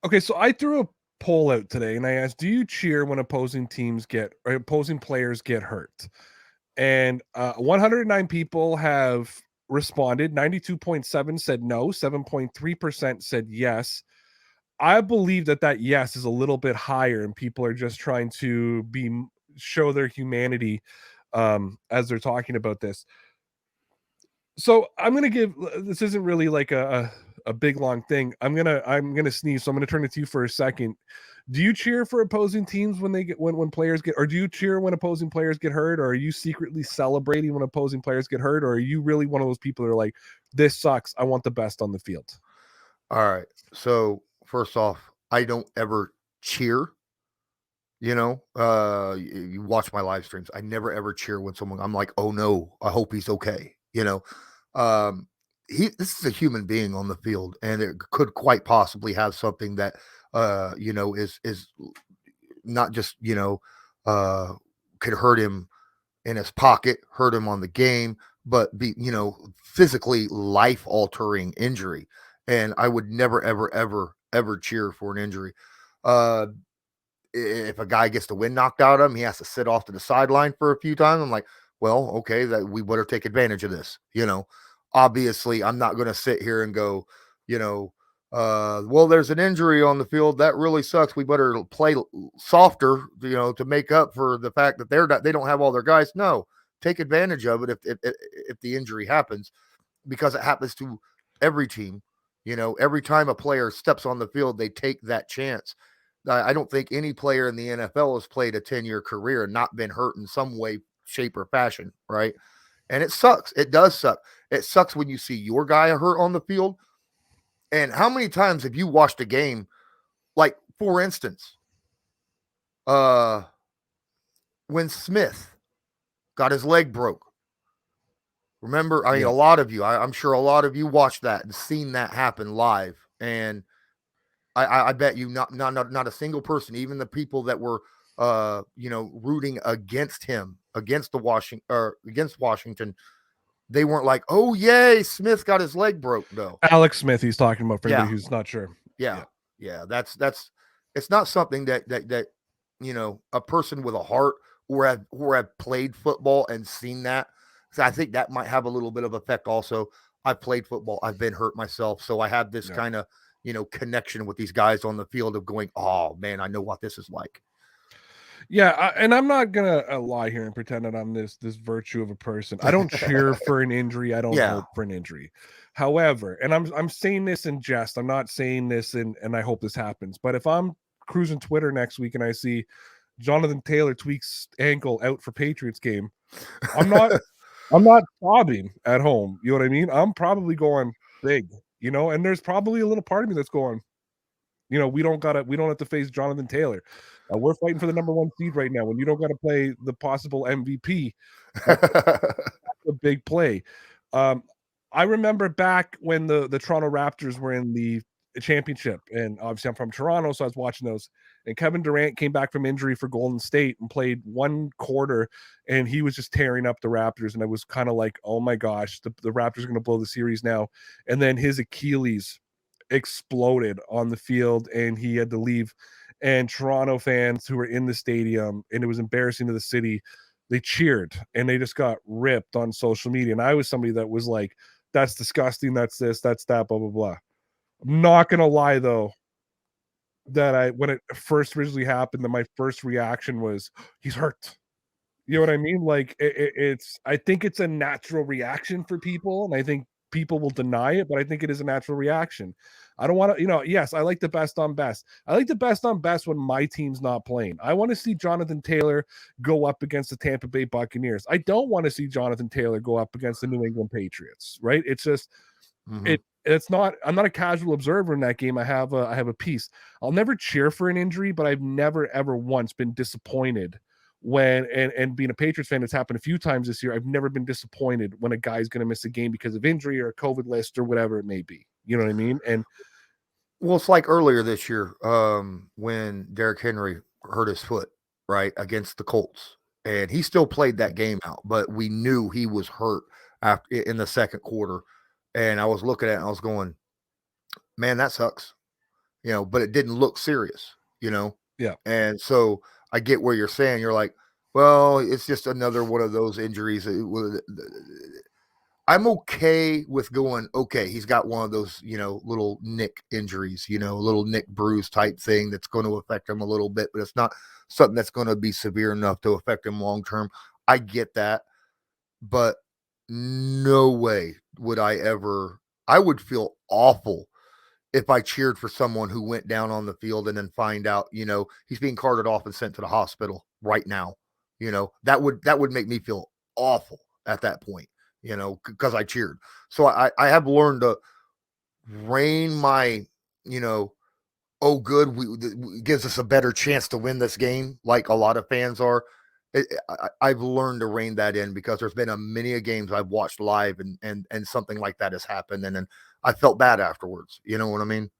Okay, so I threw a poll out today and I asked, do you cheer when opposing players get hurt? And 109 people have responded. 92.7 said no, 7.3% said yes. I believe that yes is a little bit higher, and people are just trying to show their humanity as they're talking about this. So I'm gonna give this isn't really like a big long thing. I'm gonna sneeze, so I'm gonna turn it to you for a second. Do you cheer for opposing teams when they get when players get, or do you cheer when opposing players get hurt, or are you secretly celebrating when opposing players get hurt, or are you really one of those people that are like, this sucks, I want the best on the field? All right. So first off, I don't ever cheer. You watch my live streams. I never ever cheer when someone. I'm like, oh no, I hope he's okay. Um, this is a human being on the field, and it could quite possibly have something that is not just uh could hurt him in his pocket, hurt him on the game, but be, physically life altering injury. And I would never, ever, ever, ever cheer for an injury. Uh, if a guy gets the wind knocked out of him, he has to sit off to the sideline for a few times. I'm like, well, okay, that we better take advantage of this. Obviously, I'm not going to sit here and go, you know, well, there's an injury on the field that really sucks. We better play softer, to make up for the fact that they don't have all their guys. No, take advantage of it if the injury happens, because it happens to every team. Every time a player steps on the field, they take that chance. I don't think any player in the NFL has played a 10-year career and not been hurt in some way, shape, or fashion, right? And it sucks. It does suck. It sucks when you see your guy hurt on the field. And how many times have you watched a game, like, for instance, uh, when Smith got his leg broke? Remember, I mean, Yeah. a lot of you, I'm sure a lot of you watched that and seen that happen live. And I bet you not a single person, even the people that were rooting against him, against Washington, they weren't like, oh yay, Smith got his leg broke. No. Alex Smith, he's talking about, for anybody Yeah, who's not sure. yeah, Yeah. yeah. That's it's not something that a person with a heart or have played football and seen that. So I think that might have a little bit of effect also. I've played football, I've been hurt myself, so I have this Yeah. kind of connection with these guys on the field of going, oh man, I know what this is like. Yeah, and I'm not gonna lie here and pretend that I'm this virtue of a person. I don't cheer for an injury. I don't Yeah. hope for an injury. However, and I'm saying this in jest. I'm not saying this and I hope this happens. But if I'm cruising Twitter next week and I see Jonathan Taylor tweaks ankle out for Patriots game, I'm not I'm not sobbing at home. You know what I mean? I'm probably going big. And there's probably a little part of me that's going, we don't have to face Jonathan Taylor. We're fighting for the number one seed right now. When you don't got to play the possible MVP, that's a big play. Um, I remember back when the Toronto Raptors were in the championship, and obviously I'm from Toronto, so I was watching those. And Kevin Durant came back from injury for Golden State and played one quarter, and he was just tearing up the Raptors. And I was kind of like, oh my gosh, the Raptors are going to blow the series now. And then his Achilles exploded on the field, and he had to leave. And Toronto fans who were in the stadium, and it was embarrassing to the city, they cheered and they just got ripped on social media. And I was somebody that was like, that's disgusting, that's this, that's that, blah blah blah. I'm not gonna lie though, that I when it first originally happened, that my first reaction was, he's hurt. You know what I mean? Like it's, I think it's a natural reaction for people, and I think people will deny it, but I think it is a natural reaction. I don't want to, yes, I like the best on best. I like the best on best when my team's not playing. I want to see Jonathan Taylor go up against the Tampa Bay Buccaneers. I don't want to see Jonathan Taylor go up against the New England Patriots, right? It's just Hmm. it's not, I'm not a casual observer in that game. I have a piece. I'll never cheer for an injury, but I've never ever once been disappointed when, and being a Patriots fan, it's happened a few times this year. I've never been disappointed when a guy's going to miss a game because of injury or a COVID list or whatever it may be. You know what I mean? And Well, it's like earlier this year, when Derrick Henry hurt his foot, right, against the Colts, and he still played that game out, but we knew he was hurt after in the second quarter. And I was looking at it and I was going, man, that sucks. but it didn't look serious, Yeah. and so I get where you're saying. You're like, well, it's just another one of those injuries. I'm okay with going, okay, he's got one of those, little nick injuries, little nick bruise type thing that's going to affect him a little bit, but it's not something that's going to be severe enough to affect him long term. I get that, but no way would I would feel awful if I cheered for someone who went down on the field and then find out, he's being carted off and sent to the hospital right now. That would make me feel awful at that point, because I cheered. So I have learned to rein my, you know, oh good, gives us a better chance to win this game, like a lot of fans are. I've learned to rein that in because there's been a many a games I've watched live and something like that has happened, and then I felt bad afterwards. You know what I mean?